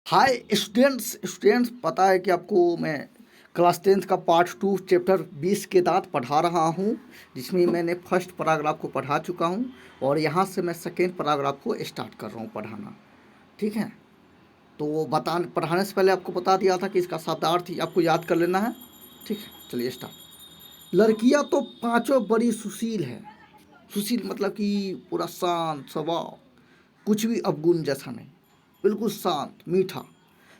Hi students पता है कि आपको मैं क्लास 10th का पार्ट 2 चैप्टर 20 के दांत पढ़ा रहा हूँ, जिसमें मैंने फर्स्ट पैराग्राफ को पढ़ा चुका हूँ और यहाँ से मैं सेकेंड पैराग्राफ को स्टार्ट कर रहा हूँ पढ़ाना। ठीक है, तो पढ़ाने से पहले आपको बता दिया था कि इसका शब्दार्थ ही आपको याद कर लेना है। ठीक है, चलिए स्टार्ट। लड़कियाँ तो पांचों बड़ी सुशील है। सुशील मतलब कि पूरा शांत स्वभाव, कुछ भी अवगुण जैसा नहीं, बिल्कुल शांत मीठा।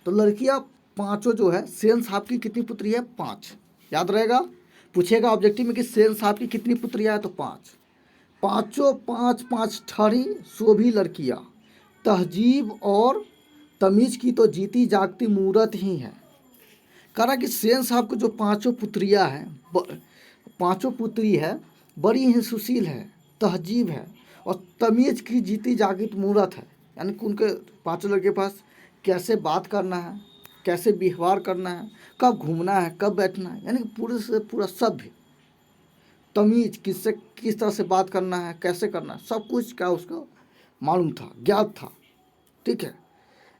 तो लड़कियां पांचों जो है, सेन साहब की कितनी पुत्री है? 5। याद रहेगा, पूछेगा ऑब्जेक्टिव में कि सेन साहब की कितनी पुत्रियां है, तो 5। पांचों पाँच पाँच ठहरी शोभी लड़कियां, तहजीब और तमीज की तो जीती जागती मूरत ही है। कह रहा कि सेन साहब को जो पांचों पुत्रियां हैं, पांचों पुत्री है, बड़ी ही सुशील है, तहजीब है और तमीज़ की जीती जागती मूरत है। यानी कि उनके पांचों लड़के के पास कैसे बात करना है, कैसे व्यवहार करना है, कब घूमना है, कब बैठना है, यानी कि पूरे से पूरा सभ्य तमीज़, किससे किस तरह से बात करना है, कैसे करना है, सब कुछ क्या उसको मालूम था, ज्ञात था। ठीक है,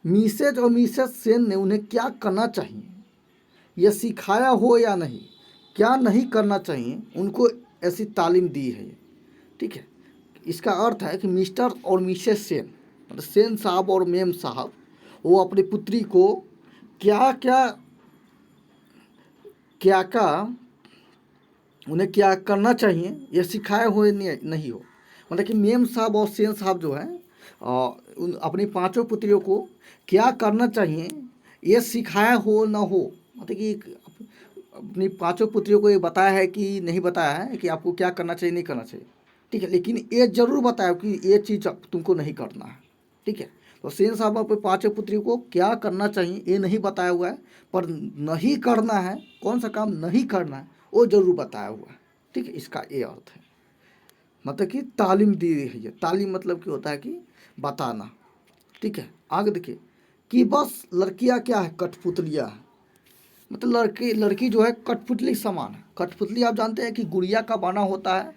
मिसेज और मिसेस सेन ने उन्हें क्या करना चाहिए यह सिखाया हो या नहीं, क्या नहीं करना चाहिए, उनको ऐसी तालीम दी है। ठीक है, इसका अर्थ है कि मिस्टर और मिसेस सेन, मतलब सेन साहब और मेम साहब, वो अपनी पुत्री को क्या क्या क्या क्या उन्हें क्या करना चाहिए यह सिखाए हुए नहीं हो। मतलब कि मेम साहब और सेन साहब जो हैं, उन अपनी पांचों पुत्रियों को क्या करना चाहिए ये सिखाया हो ना हो। मतलब कि अपनी पांचों पुत्रियों को ये बताया है कि नहीं बताया है कि आपको क्या करना चाहिए नहीं करना चाहिए। ठीक है, लेकिन ये जरूर बताया कि ये चीज़ तुमको नहीं करना है। ठीक है, तो सेन साहब अपने पांचों पुत्रियों को क्या करना चाहिए ये नहीं बताया हुआ है, पर नहीं करना है, कौन सा काम नहीं करना है वो जरूर बताया हुआ है। ठीक है, इसका ये अर्थ है, मतलब कि तालीम दी है। ये तालीम मतलब कि होता है कि बताना। ठीक है, आगे देखिए कि बस लड़कियां क्या है, कठपुतलियां हैं। मतलब लड़की लड़की जो है कठपुतली समान है। कठपुतली आप जानते हैं कि गुड़िया का बना होता है,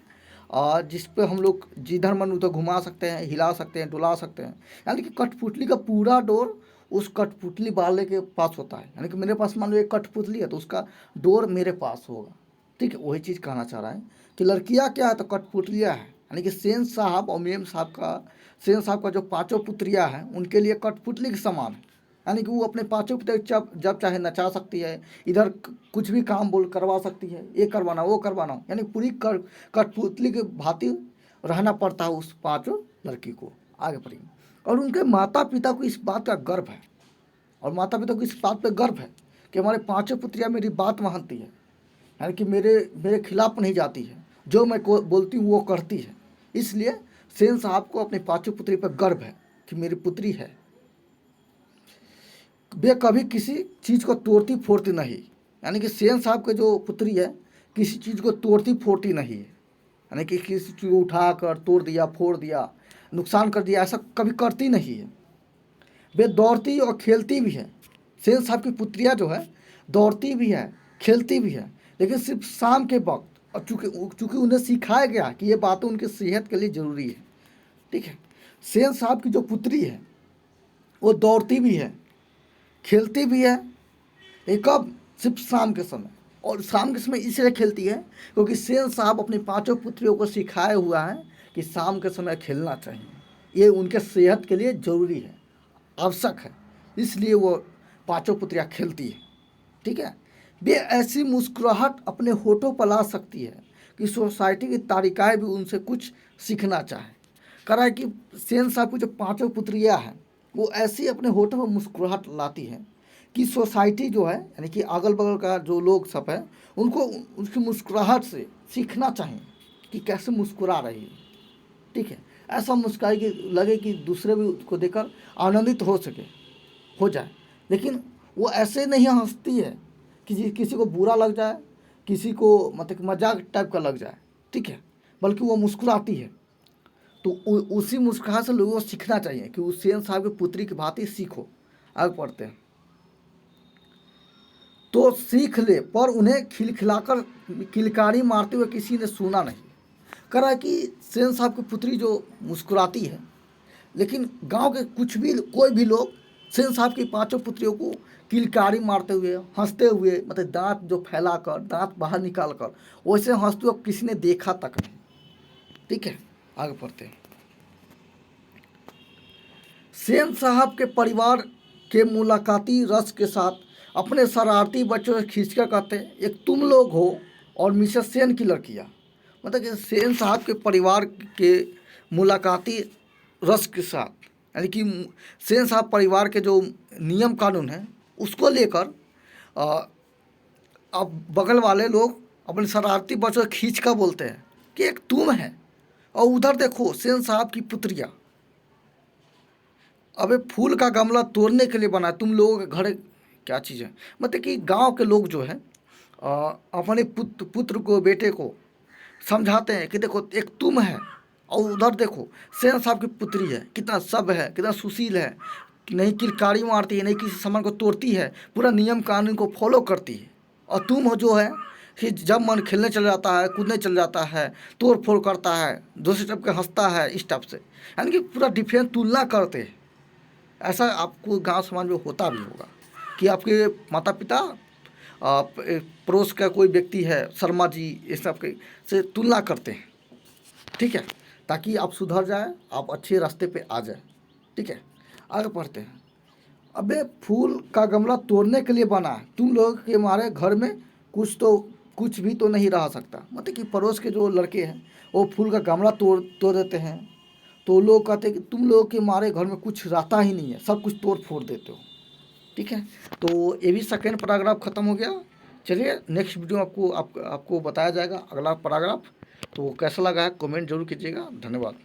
और जिस पे हम लोग जिधर मन उधर घुमा सकते हैं, हिला सकते हैं, डुला सकते हैं। यानी कि कठपुतली का पूरा डोर उस कठपुतली वाले के पास होता है। यानी कि मेरे पास मान लो एक कठपुतली है तो उसका डोर मेरे पास होगा। ठीक है, वही चीज़ कहना चाह रहा है कि लड़कियां क्या है, तो कठपुतलियाँ हैं। यानी कि सेन साहब का जो पांचों पुत्रियां हैं उनके लिए कठपुतली के समान है। यानी कि वो अपने पांचों पुत्र जब जब चाहे नचा सकती है, इधर कुछ भी काम बोल करवा सकती है, ये करवाना वो करवाना, यानी पूरी कठपुतली के भांति रहना पड़ता है उस पांचों लड़की को। आगे बढ़ेंगे, और उनके माता पिता को इस बात का गर्व है, और माता पिता को इस बात पे गर्व है कि हमारे पांचों पुत्रियां मेरी बात मानती है। यानी कि मेरे मेरे खिलाफ नहीं जाती है, जो मैं बोलती हूँ वो करती है। इसलिए सेन साहब को अपनी पांचों पुत्री पर गर्व है कि मेरी पुत्री है। वे कभी किसी चीज़ को तोड़ती फोड़ती नहीं। यानी कि सेन साहब के जो पुत्री है किसी चीज़ को तोड़ती फोड़ती नहीं है। यानी कि किसी चीज़ को उठा कर तोड़ दिया, फोड़ दिया, नुकसान कर दिया, ऐसा कभी करती नहीं है। वे दौड़ती और खेलती भी है। सेन साहब की पुत्रियाँ जो है दौड़ती भी है, खेलती भी है, लेकिन सिर्फ शाम के वक्त। और चूँकि उन्हें सिखाया गया कि ये बातें उनकी सेहत के लिए ज़रूरी है। ठीक है, सेन साहब की जो पुत्री है वो दौड़ती भी है, खेलती भी है, ये कब? सिर्फ शाम के समय। और शाम के समय इसलिए खेलती है क्योंकि सेन साहब अपनी पांचों पुत्रियों को सिखाया हुआ है कि शाम के समय खेलना चाहिए, ये उनके सेहत के लिए ज़रूरी है, आवश्यक है। इसलिए वो पांचों पुत्रियाँ खेलती है। ठीक है, वे ऐसी मुस्कुराहट अपने होठों पर ला सकती है कि सोसाइटी की तारिकाएँ भी उनसे कुछ सीखना चाहे। कह रहा है कि सेन साहब की जो पांचों पुत्रियाँ हैं वो ऐसी अपने होठों पर मुस्कुराहट लाती हैं कि सोसाइटी जो है, यानी कि अगल बगल का जो लोग सब है, उनको उसकी मुस्कुराहट से सीखना चाहिए कि कैसे मुस्कुरा रही है। ठीक है, ऐसा मुस्कुराए कि लगे कि दूसरे भी उसको देखकर आनंदित हो सके, हो जाए। लेकिन वो ऐसे नहीं हंसती है कि किसी को बुरा लग जाए, किसी को मतलब कि मजाक टाइप का लग जाए। ठीक है, बल्कि वो मुस्कुराती है। तो उसी मुस्कुराहट से लोगों को सीखना चाहिए कि उस सेन साहब की पुत्री की भांति सीखो। आगे पढ़ते हैं, तो सीख ले, पर उन्हें खिलखिलाकर किलकारी मारते हुए किसी ने सुना नहीं। कह रहा है कि सेन साहब की पुत्री जो मुस्कुराती है, लेकिन गांव के कुछ भी कोई भी लोग सेन साहब की पांचों पुत्रियों को किलकारी मारते हुए, हंसते हुए, मतलब दांत जो फैलाकर, दांत बाहर निकाल कर वैसे हंसते हुए किसी ने देखा तक नहीं। ठीक है, आगे पढ़ते हैं। सेन साहब के परिवार के मुलाकाती रस के साथ अपने शरारती बच्चों से खींचकर कहते हैं, एक तुम लोग हो और मिसेस सेन की लड़कियाँ। मतलब कि सेन साहब के परिवार के मुलाकाती रस के साथ, यानी कि सेन साहब परिवार के जो नियम कानून हैं उसको लेकर अब बगल वाले लोग अपने शरारती बच्चों से खींच कर बोलते हैं कि एक तुम है, और उधर देखो सेन साहब की पुत्रियाँ। अबे फूल का गमला तोड़ने के लिए बना है, तुम लोगों के घर क्या चीज़ है। मतलब कि गांव के लोग जो है अपने पुत्र को, बेटे को समझाते हैं कि देखो एक तुम है, और उधर देखो सेन साहब की पुत्री है, कितना सब है, कितना सुशील है, नहीं किलकारी मारती है, नहीं किसी सामान को तोड़ती है, पूरा नियम कानून को फॉलो करती है। और तुम हो जो है कि जब मन खेलने चल जाता है, कूदने चल जाता है, तोड़ फोड़ करता है, दूसरे टाइप के हंसता है, इस टाइप से, यानी कि पूरा डिफरेंस तुलना करते हैं। ऐसा आपको गांव समाज में होता भी होगा कि आपके माता पिता पड़ोस का कोई व्यक्ति है, शर्मा जी, ये सब के से तुलना करते हैं। ठीक है, ताकि आप सुधर जाए, आप अच्छे रास्ते पे आ जाए। ठीक है, आगे पढ़ते हैं। अबे फूल का गमला तोड़ने के लिए बना है, तुम लोग के हमारे घर में कुछ भी तो नहीं रह सकता। मतलब कि पड़ोस के जो लड़के हैं वो फूल का गमला तोड़ देते हैं, तो लोग कहते हैं कि तुम लोग के हमारे घर में कुछ रहता ही नहीं है, सब कुछ तोड़ फोड़ देते हो। ठीक है, तो ये भी सेकेंड पैराग्राफ ख़त्म हो गया। चलिए नेक्स्ट वीडियो में आपको बताया जाएगा अगला पैराग्राफ। तो कैसा लगा है कमेंट जरूर कीजिएगा। धन्यवाद।